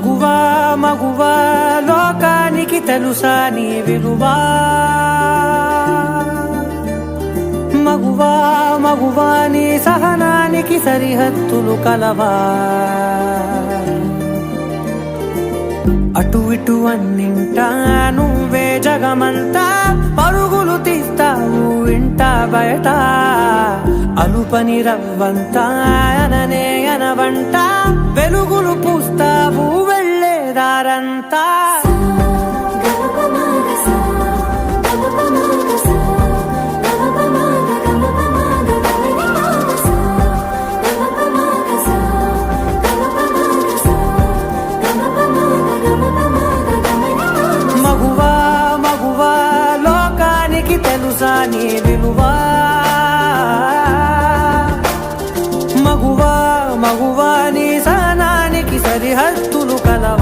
మగువా మగువా లోకానికి తెలుసా నీ విలువా మగువా మగువా నీ సహనానికి సరిహద్దులు కలవా అటు ఇటు అన్నింటా నువ్వే జగమంతా పరుగులు తీస్తావు ఇంట బయట అలుపని రవ్వంతా అననే అనవంట వెలుగులు పూస్తావు వెళ్ళేదారంతా మగువా మగువా లోకానికి తెలుసా నీ విలువా మగువా మగువా నీ సహనానికి సరిహద్దులు కలవా